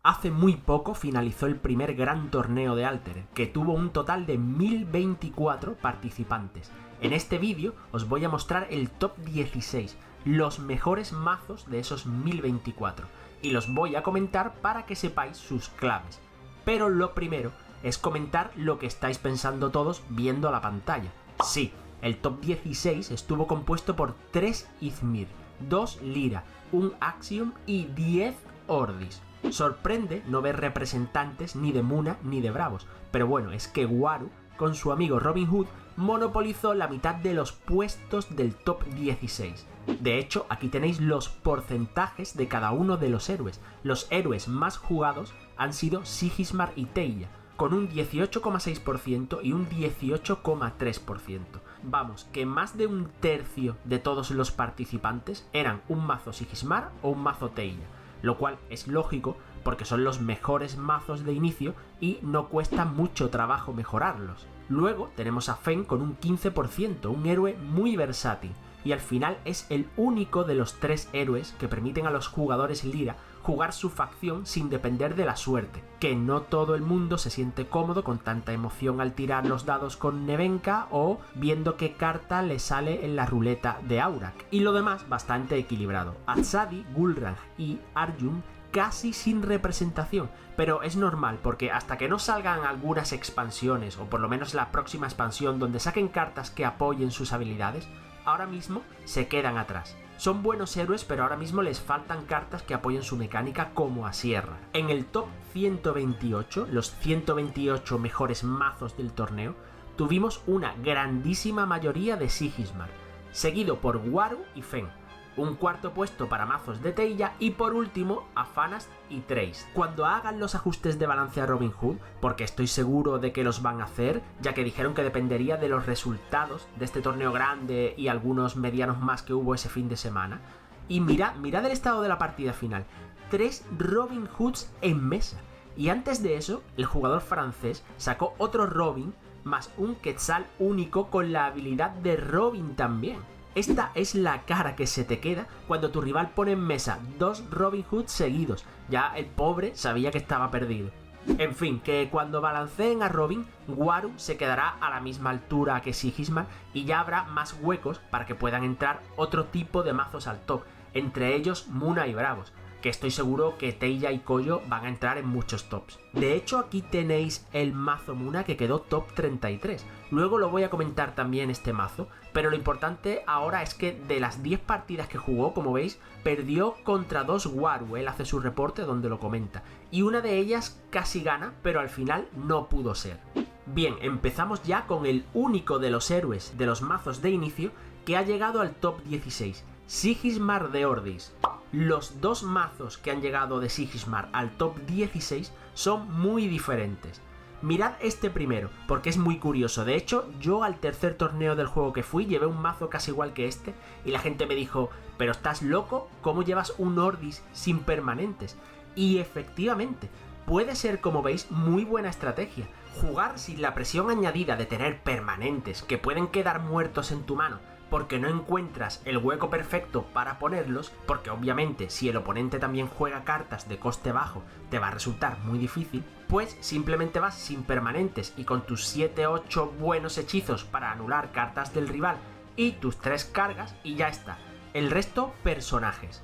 Hace muy poco finalizó el primer gran torneo de Altered, que tuvo un total de 1024 participantes. En este vídeo os voy a mostrar el top 16, los mejores mazos de esos 1024, y los voy a comentar para que sepáis sus claves. Pero lo primero es comentar lo que estáis pensando todos viendo la pantalla. Sí, el top 16 estuvo compuesto por 3 Izmir, 2 Lyra, 1 Axiom y 10 Ordis. Sorprende no ver representantes ni de Muna ni de Bravos, pero bueno, es que Waru, con su amigo Robin Hood, monopolizó la mitad de los puestos del top 16. De hecho, aquí tenéis los porcentajes de cada uno de los héroes. Los héroes más jugados han sido Sigismar y Teia, con un 18,6% y un 18,3%. Vamos, que más de un tercio de todos los participantes eran un mazo Sigismar o un mazo Teia, lo cual es lógico porque son los mejores mazos de inicio y no cuesta mucho trabajo mejorarlos. Luego tenemos a Fen con un 15%, un héroe muy versátil, y al final es el único de los 3 héroes que permiten a los jugadores Lyra jugar su facción sin depender de la suerte, que no todo el mundo se siente cómodo con tanta emoción al tirar los dados con Nevenka o viendo qué carta le sale en la ruleta de Aurak, y lo demás bastante equilibrado. Atsadi, Gulrang y Arjun casi sin representación, pero es normal porque hasta que no salgan algunas expansiones, o por lo menos la próxima expansión donde saquen cartas que apoyen sus habilidades, ahora mismo se quedan atrás. Son buenos héroes, pero ahora mismo les faltan cartas que apoyen su mecánica, como a Sierra. En el top 128, los 128 mejores mazos del torneo, tuvimos una grandísima mayoría de Sigismar, seguido por Waru y Fen. Un cuarto puesto para mazos de Teia y por último a Fanas y Trace. Cuando hagan los ajustes de balance a Robin Hood, porque estoy seguro de que los van a hacer, ya que dijeron que dependería de los resultados de este torneo grande y algunos medianos más que hubo ese fin de semana, y mirad el estado de la partida final, 3 Robin Hoods en mesa, y antes de eso el jugador francés sacó otro Robin más un Quetzal único con la habilidad de Robin también. Esta es la cara que se te queda cuando tu rival pone en mesa 2 Robin Hood seguidos. Ya el pobre sabía que estaba perdido. En fin, que cuando balanceen a Robin, Waru se quedará a la misma altura que Sigismar y ya habrá más huecos para que puedan entrar otro tipo de mazos al top, entre ellos Muna y Bravos, que estoy seguro que Teia y Koyo van a entrar en muchos tops. De hecho, aquí tenéis el mazo Muna que quedó top 33. Luego lo voy a comentar también este mazo, pero lo importante ahora es que de las 10 partidas que jugó, como veis, perdió contra 2 Waru, él hace su reporte donde lo comenta, y una de ellas casi gana, pero al final no pudo ser. Bien, empezamos ya con el único de los héroes de los mazos de inicio que ha llegado al top 16, Sigismar de Ordis. Los 2 mazos que han llegado de Sigismar al top 16 son muy diferentes. Mirad este primero, porque es muy curioso. De hecho, yo al tercer torneo del juego que fui llevé un mazo casi igual que este y la gente me dijo, ¿pero estás loco? ¿Cómo llevas un Ordis sin permanentes? Y efectivamente, puede ser, como veis, muy buena estrategia. Jugar sin la presión añadida de tener permanentes que pueden quedar muertos en tu mano porque no encuentras el hueco perfecto para ponerlos, porque obviamente si el oponente también juega cartas de coste bajo te va a resultar muy difícil, pues simplemente vas sin permanentes y con tus 7-8 buenos hechizos para anular cartas del rival y tus 3 cargas y ya está. El resto, personajes.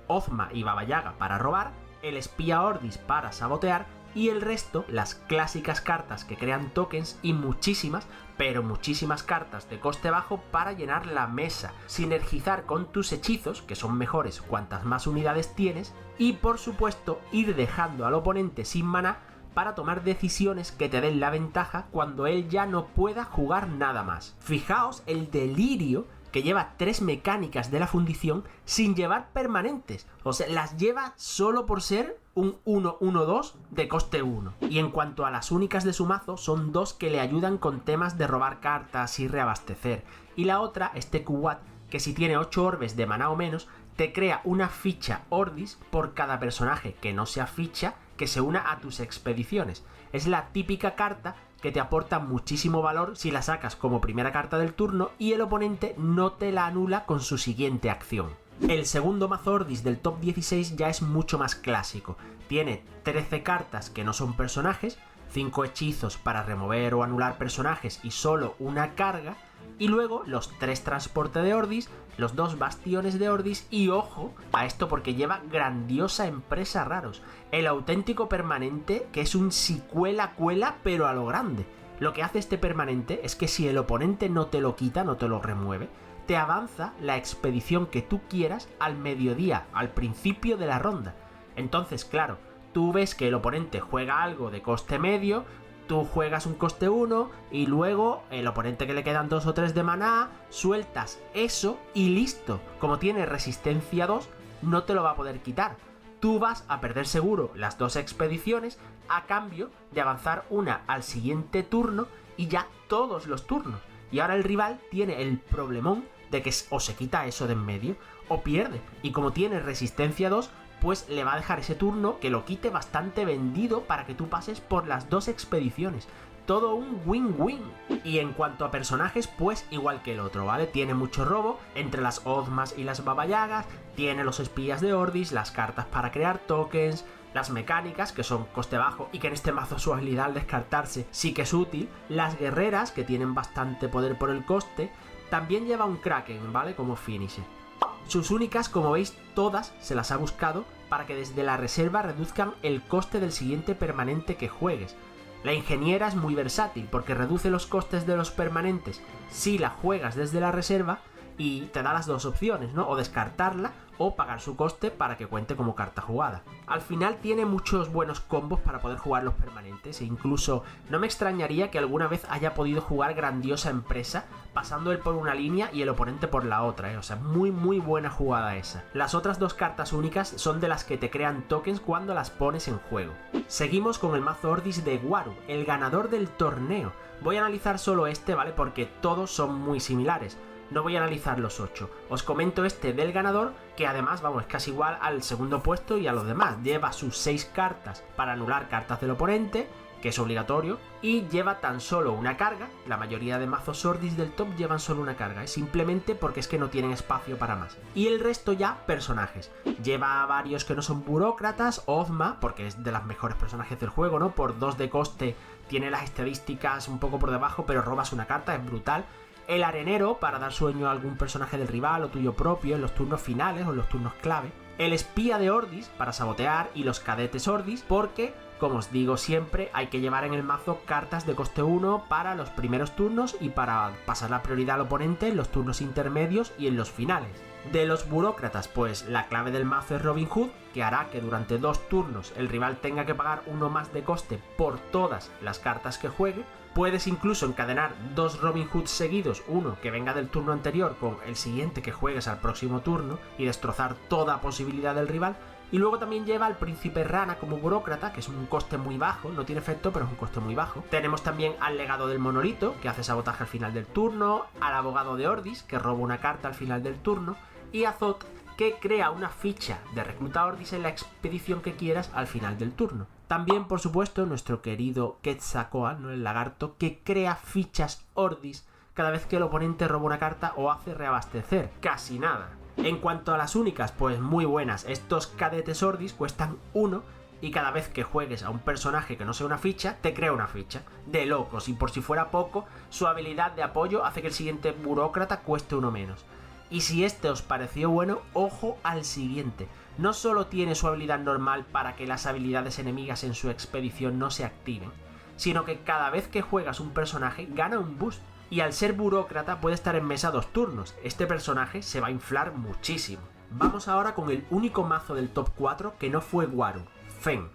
Ozma y Baba Yaga para robar, el espía Ordis para sabotear y el resto, las clásicas cartas que crean tokens y muchísimas, pero muchísimas cartas de coste bajo para llenar la mesa, sinergizar con tus hechizos, que son mejores cuantas más unidades tienes, y por supuesto ir dejando al oponente sin maná para tomar decisiones que te den la ventaja cuando él ya no pueda jugar nada más. Fijaos el delirio que lleva 3 mecánicas de la fundición sin llevar permanentes, o sea, las lleva solo por ser un 1-1-2 de coste 1. Y en cuanto a las únicas de su mazo, son 2 que le ayudan con temas de robar cartas y reabastecer, y la otra, este Kuwat, que si tiene 8 orbes de maná o menos, te crea una ficha Ordis por cada personaje que no sea ficha que se una a tus expediciones. Es la típica carta que te aporta muchísimo valor si la sacas como primera carta del turno y el oponente no te la anula con su siguiente acción. El segundo mazo Ordis del top 16 ya es mucho más clásico. Tiene 13 cartas que no son personajes, 5 hechizos para remover o anular personajes y solo una carga, y luego los 3 transporte de Ordis, los 2 bastiones de Ordis y ojo a esto porque lleva grandiosa empresa raros, el auténtico permanente que es un si cuela pero a lo grande. Lo que hace este permanente es que si el oponente no te lo quita, no te lo remueve, te avanza la expedición que tú quieras al mediodía, al principio de la ronda. Entonces, claro, tú ves que el oponente juega algo de coste medio, tú juegas un coste 1 y luego el oponente que le quedan 2 o 3 de maná, sueltas eso y listo. Como tiene resistencia 2, no te lo va a poder quitar. Tú vas a perder seguro las 2 expediciones a cambio de avanzar una al siguiente turno y ya todos los turnos. Y ahora el rival tiene el problemón de que o se quita eso de en medio o pierde. Y como tiene resistencia 2, pues le va a dejar ese turno que lo quite bastante vendido para que tú pases por las 2 expediciones. Todo un win-win. Y en cuanto a personajes, pues igual que el otro, ¿vale? Tiene mucho robo entre las Ozmas y las Baba Yagas, tiene los espías de Ordis, las cartas para crear tokens, las mecánicas, que son coste bajo y que en este mazo su habilidad al descartarse sí que es útil, las guerreras, que tienen bastante poder por el coste, también lleva un Kraken, ¿vale? Como finisher. Sus únicas, como veis, todas se las ha buscado para que desde la reserva reduzcan el coste del siguiente permanente que juegues. La ingeniera es muy versátil porque reduce los costes de los permanentes si la juegas desde la reserva y te da las 2 opciones, ¿no? O descartarla o pagar su coste para que cuente como carta jugada. Al final tiene muchos buenos combos para poder jugar los permanentes e incluso no me extrañaría que alguna vez haya podido jugar grandiosa empresa pasando él por una línea y el oponente por la otra, ¿eh? O sea, muy buena jugada esa. Las otras 2 cartas únicas son de las que te crean tokens cuando las pones en juego. Seguimos con el mazo Ordis de Waru, el ganador del torneo. Voy a analizar solo este, ¿vale? Porque todos son muy similares. No voy a analizar los 8. Os comento este del ganador, que además, vamos, es casi igual al segundo puesto y a los demás. Lleva sus 6 cartas para anular cartas del oponente, que es obligatorio, y lleva tan solo una carga. La mayoría de mazos Ordis del top llevan solo una carga, ¿eh? Simplemente porque es que no tienen espacio para más. Y el resto ya personajes. Lleva varios que no son burócratas, Ozma, porque es de las mejores personajes del juego, ¿no? Por 2 de coste tiene las estadísticas un poco por debajo, pero robas una carta, es brutal. El arenero, para dar sueño a algún personaje del rival o tuyo propio en los turnos finales o en los turnos clave. El espía de Ordis, para sabotear, y los cadetes Ordis, porque, como os digo siempre, hay que llevar en el mazo cartas de coste 1 para los primeros turnos y para pasar la prioridad al oponente en los turnos intermedios y en los finales. De los burócratas, pues la clave del mazo es Robin Hood, que hará que durante 2 turnos el rival tenga que pagar 1 más de coste por todas las cartas que juegue. Puedes incluso encadenar 2 Robin Hoods seguidos, uno que venga del turno anterior con el siguiente que juegues al próximo turno y destrozar toda posibilidad del rival. Y luego también lleva al príncipe rana como burócrata, que es un coste muy bajo, no tiene efecto, pero es un coste muy bajo. Tenemos también al legado del monolito, que hace sabotaje al final del turno, al abogado de Ordis, que roba una carta al final del turno, y a Zot, que crea una ficha de recluta Ordis en la expedición que quieras al final del turno. También, por supuesto, nuestro querido Quetzalcóatl, ¿no? El lagarto, que crea fichas Ordis cada vez que el oponente roba una carta o hace reabastecer. Casi nada. En cuanto a las únicas, pues muy buenas. Estos cadetes Ordis cuestan 1 y cada vez que juegues a un personaje que no sea una ficha, te crea una ficha. De locos, y por si fuera poco, su habilidad de apoyo hace que el siguiente burócrata cueste 1 menos. Y si este os pareció bueno, ojo al siguiente. No solo tiene su habilidad normal para que las habilidades enemigas en su expedición no se activen, sino que cada vez que juegas un personaje gana un boost. Y al ser burócrata puede estar en mesa 2 turnos. Este personaje se va a inflar muchísimo. Vamos ahora con el único mazo del top 4 que no fue Waru, Fen.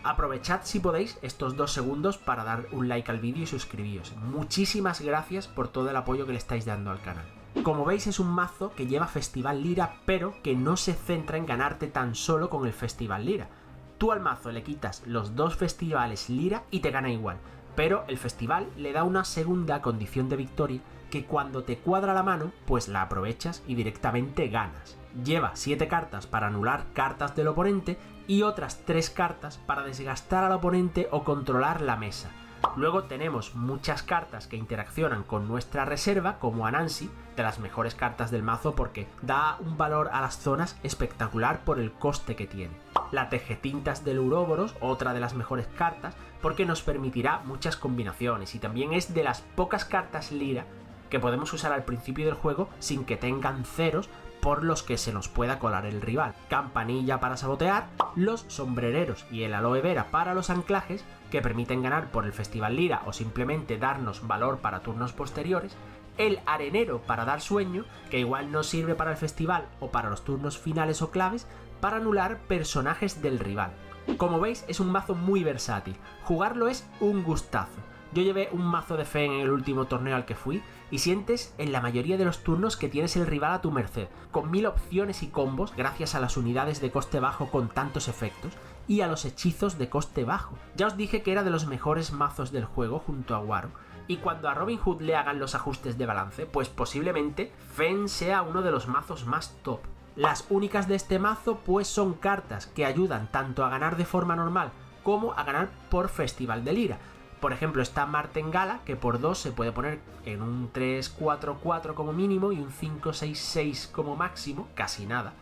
Aprovechad si podéis estos 2 segundos para dar un like al vídeo y suscribíos. Muchísimas gracias por todo el apoyo que le estáis dando al canal. Como veis, es un mazo que lleva Festival Lira, pero que no se centra en ganarte tan solo con el Festival Lira. Tú al mazo le quitas los 2 festivales Lira y te gana igual, pero el festival le da una segunda condición de victoria que cuando te cuadra la mano, pues la aprovechas y directamente ganas. Lleva 7 cartas para anular cartas del oponente y otras 3 cartas para desgastar al oponente o controlar la mesa. Luego tenemos muchas cartas que interaccionan con nuestra reserva, como Anansi, de las mejores cartas del mazo porque da un valor a las zonas espectacular por el coste que tiene. La Tejetintas del Uroboros, otra de las mejores cartas, porque nos permitirá muchas combinaciones y también es de las pocas cartas Lira que podemos usar al principio del juego sin que tengan ceros por los que se nos pueda colar el rival. Campanilla para sabotear, los sombrereros y el aloe vera para los anclajes, que permiten ganar por el Festival Lira o simplemente darnos valor para turnos posteriores, el arenero para dar sueño, que igual nos sirve para el festival o para los turnos finales o claves, para anular personajes del rival. Como veis, es un mazo muy versátil, jugarlo es un gustazo. Yo llevé un mazo de Fen en el último torneo al que fui y sientes en la mayoría de los turnos que tienes el rival a tu merced, con 1000 opciones y combos gracias a las unidades de coste bajo con tantos efectos y a los hechizos de coste bajo. Ya os dije que era de los mejores mazos del juego junto a Waro, y cuando a Robin Hood le hagan los ajustes de balance, pues posiblemente Fen sea uno de los mazos más top. Las únicas de este mazo pues son cartas que ayudan tanto a ganar de forma normal como a ganar por Festival de Lira. Por ejemplo, está Martengala, que por 2 se puede poner en un 3-4-4 como mínimo y un 5-6-6 como máximo, casi nada.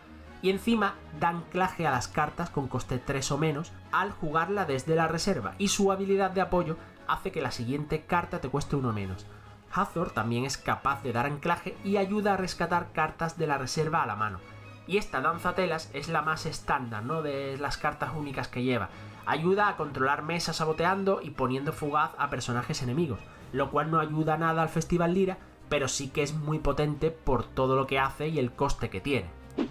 Y encima da anclaje a las cartas con coste 3 o menos al jugarla desde la reserva, y su habilidad de apoyo hace que la siguiente carta te cueste 1 menos. Hathor también es capaz de dar anclaje y ayuda a rescatar cartas de la reserva a la mano. Y esta Danzatelas es la más estándar, ¿no?, de las cartas únicas que lleva. Ayuda a controlar mesas saboteando y poniendo fugaz a personajes enemigos, lo cual no ayuda nada al Festival Lira, pero sí que es muy potente por todo lo que hace y el coste que tiene.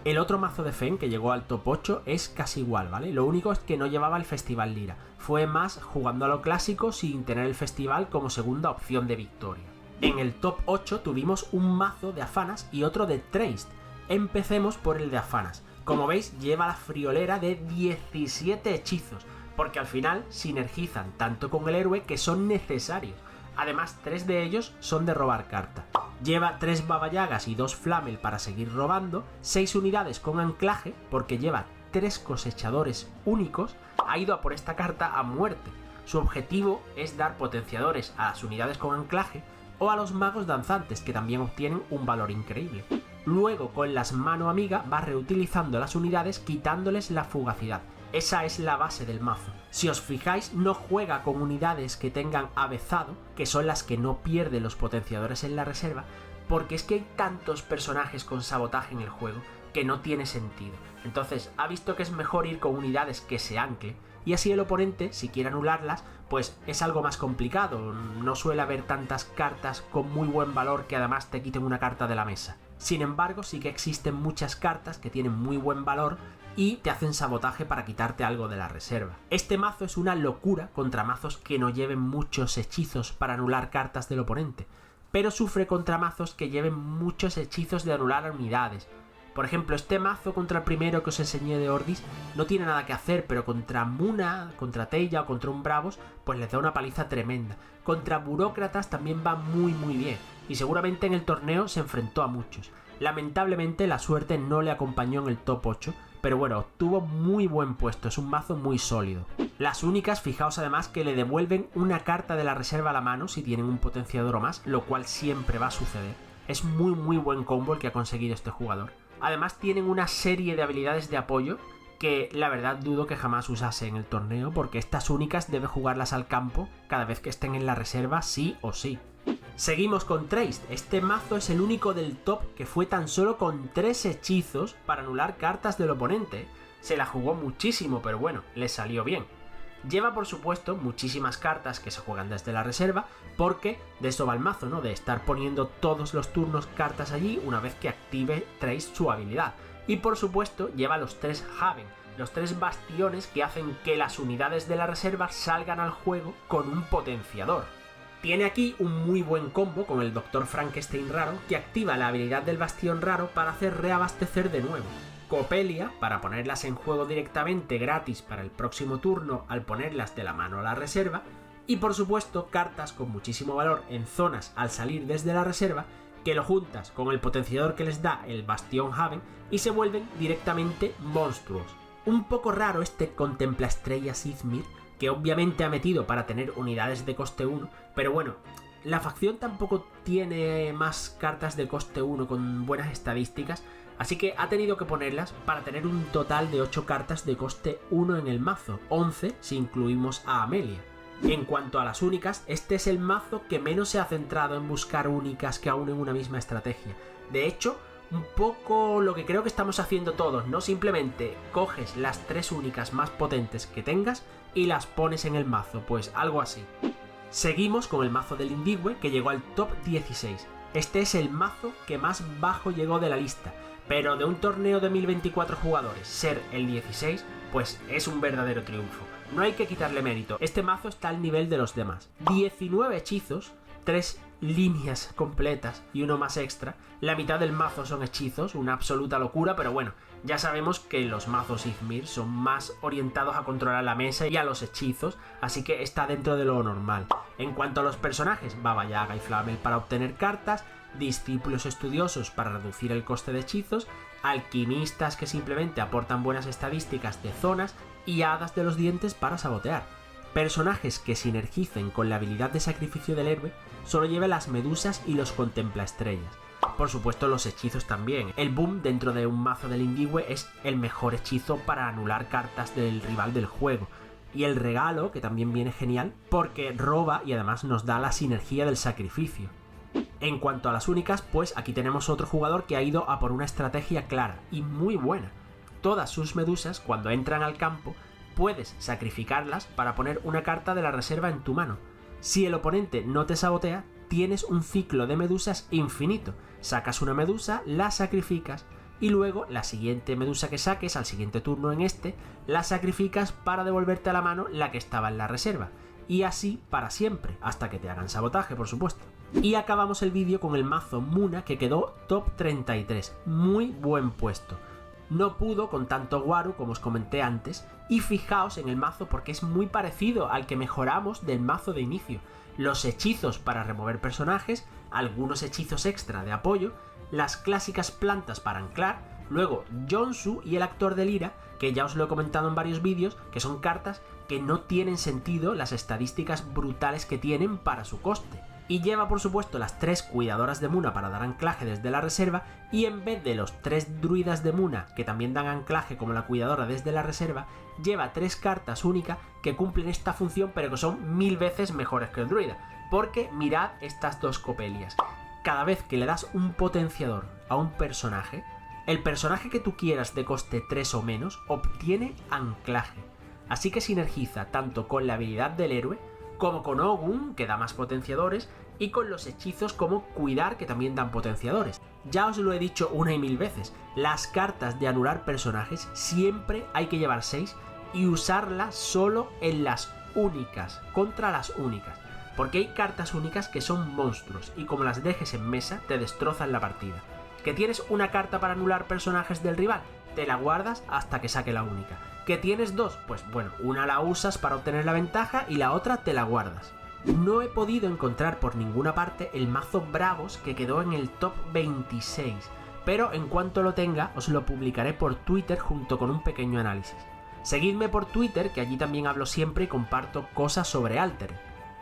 El otro mazo de Fen que llegó al top 8 es casi igual, ¿vale? Lo único es que no llevaba el Festival Lira, fue más jugando a lo clásico sin tener el festival como segunda opción de victoria. En el top 8 tuvimos un mazo de Afanas y otro de Traced. Empecemos por el de Afanas. Como veis, lleva la friolera de 17 hechizos, porque al final sinergizan tanto con el héroe que son necesarios. Además, 3 de ellos son de robar carta. Lleva 3 Baba Yagas y 2 Flamel para seguir robando, 6 unidades con anclaje, porque lleva 3 cosechadores únicos. Ha ido a por esta carta a muerte. Su objetivo es dar potenciadores a las unidades con anclaje o a los magos danzantes, que también obtienen un valor increíble. Luego, con las mano amiga, va reutilizando las unidades quitándoles la fugacidad. Esa es la base del mazo. Si os fijáis, no juega con unidades que tengan avezado, que son las que no pierden los potenciadores en la reserva, porque es que hay tantos personajes con sabotaje en el juego que no tiene sentido. Entonces, ha visto que es mejor ir con unidades que se anclen, y así el oponente, si quiere anularlas, pues es algo más complicado. No suele haber tantas cartas con muy buen valor que además te quiten una carta de la mesa. Sin embargo, sí que existen muchas cartas que tienen muy buen valor y te hacen sabotaje para quitarte algo de la reserva. Este mazo es una locura contra mazos que no lleven muchos hechizos para anular cartas del oponente, pero sufre contra mazos que lleven muchos hechizos de anular unidades. Por ejemplo, este mazo contra el primero que os enseñé de Ordis no tiene nada que hacer, pero contra Muna, contra Teia o contra un Bravos, pues les da una paliza tremenda. Contra burócratas también va muy bien, y seguramente en el torneo se enfrentó a muchos. Lamentablemente la suerte no le acompañó en el top 8, pero bueno, obtuvo muy buen puesto, es un mazo muy sólido. Las únicas, fijaos además que le devuelven una carta de la reserva a la mano si tienen un potenciador o más, lo cual siempre va a suceder. Es muy buen combo el que ha conseguido este jugador. Además tienen una serie de habilidades de apoyo que la verdad dudo que jamás usase en el torneo, porque estas únicas debe jugarlas al campo cada vez que estén en la reserva sí o sí. Seguimos con Traced. Este mazo es el único del top que fue tan solo con 3 hechizos para anular cartas del oponente. Se la jugó muchísimo, pero bueno, le salió bien. Lleva por supuesto muchísimas cartas que se juegan desde la reserva, porque de eso va el mazo, ¿no? De estar poniendo todos los turnos cartas allí una vez que active Traced su habilidad. Y por supuesto lleva los 3 Haven, los 3 bastiones que hacen que las unidades de la reserva salgan al juego con un potenciador. Tiene aquí un muy buen combo con el Dr. Frankenstein raro, que activa la habilidad del bastión raro para hacer reabastecer de nuevo. Copelia, para ponerlas en juego directamente gratis para el próximo turno al ponerlas de la mano a la reserva, y por supuesto cartas con muchísimo valor en zonas al salir desde la reserva, que lo juntas con el potenciador que les da el Bastión Haven y se vuelven directamente monstruos. Un poco raro este Contempla Estrellas Izmir, que obviamente ha metido para tener unidades de coste 1, pero bueno, la facción tampoco tiene más cartas de coste 1 con buenas estadísticas, así que ha tenido que ponerlas para tener un total de 8 cartas de coste 1 en el mazo, 11 si incluimos a Amelia. En cuanto a las únicas, este es el mazo que menos se ha centrado en buscar únicas que aúnen una misma estrategia. De hecho, un poco lo que creo que estamos haciendo todos, ¿no? Simplemente coges las 3 únicas más potentes que tengas y las pones en el mazo, pues algo así. Seguimos con el mazo del Indigüe, que llegó al top 16. Este es el mazo que más bajo llegó de la lista, pero de un torneo de 1024 jugadores, ser el 16, pues es un verdadero triunfo. No hay que quitarle mérito, este mazo está al nivel de los demás. 19 hechizos, 3 líneas completas y uno más extra. La mitad del mazo son hechizos, una absoluta locura, pero bueno, ya sabemos que los mazos Izmir son más orientados a controlar la mesa y a los hechizos, así que está dentro de lo normal. En cuanto a los personajes, Baba Yaga y Flamel para obtener cartas, discípulos estudiosos para reducir el coste de hechizos, alquimistas que simplemente aportan buenas estadísticas de zonas y hadas de los dientes para sabotear. Personajes que sinergicen con la habilidad de sacrificio del héroe solo lleva las medusas y los contempla estrellas. Por supuesto los hechizos también. El boom dentro de un mazo del Indigüe es el mejor hechizo para anular cartas del rival del juego. Y el regalo, que también viene genial, porque roba y además nos da la sinergia del sacrificio. En cuanto a las únicas, pues aquí tenemos otro jugador que ha ido a por una estrategia clara y muy buena. Todas sus medusas, cuando entran al campo, puedes sacrificarlas para poner una carta de la reserva en tu mano. Si el oponente no te sabotea, tienes un ciclo de medusas infinito. Sacas una medusa, la sacrificas y luego la siguiente medusa que saques al siguiente turno en este, la sacrificas para devolverte a la mano la que estaba en la reserva. Y así para siempre, hasta que te hagan sabotaje, por supuesto. Y acabamos el vídeo con el mazo Muna, que quedó top 33. Muy buen puesto. No pudo con tanto Waru como os comenté antes, y fijaos en el mazo porque es muy parecido al que mejoramos del mazo de inicio. Los hechizos para remover personajes, algunos hechizos extra de apoyo, las clásicas plantas para anclar, luego Jonsu y el actor de Lira, que ya os lo he comentado en varios vídeos, que son cartas que no tienen sentido las estadísticas brutales que tienen para su coste. Y lleva por supuesto las 3 cuidadoras de Muna para dar anclaje desde la reserva, y en vez de los 3 druidas de Muna que también dan anclaje como la cuidadora desde la reserva, lleva 3 cartas únicas que cumplen esta función pero que son 1000 veces mejores que el druida, porque mirad estas 2 copelias. Cada vez que le das un potenciador a un personaje, el personaje que tú quieras de coste 3 o menos obtiene anclaje, así que sinergiza tanto con la habilidad del héroe como con Ogun, que da más potenciadores, y con los hechizos como Cuidar, que también dan potenciadores. Ya os lo he dicho una y 1000 veces, las cartas de anular personajes siempre hay que llevar 6 y usarlas solo en las únicas, contra las únicas, porque hay cartas únicas que son monstruos y como las dejes en mesa te destrozan la partida. ¿Que tienes una carta para anular personajes del rival? Te la guardas hasta que saque la única. ¿Que tienes 2? Pues bueno, una la usas para obtener la ventaja y la otra te la guardas. No he podido encontrar por ninguna parte el mazo Bravos, que quedó en el top 26, pero en cuanto lo tenga os lo publicaré por Twitter junto con un pequeño análisis. Seguidme por Twitter, que allí también hablo siempre y comparto cosas sobre Altern.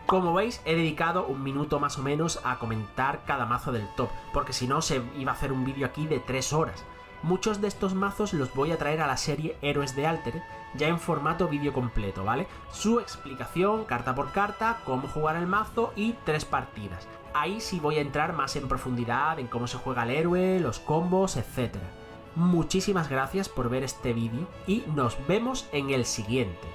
Como veis, he dedicado un minuto más o menos a comentar cada mazo del top, porque si no se iba a hacer un vídeo aquí de 3 horas. Muchos de estos mazos los voy a traer a la serie Héroes de Altern, ya en formato vídeo completo, ¿vale? Su explicación, carta por carta, cómo jugar el mazo y 3 partidas. Ahí sí voy a entrar más en profundidad en cómo se juega el héroe, los combos, etc. Muchísimas gracias por ver este vídeo y nos vemos en el siguiente.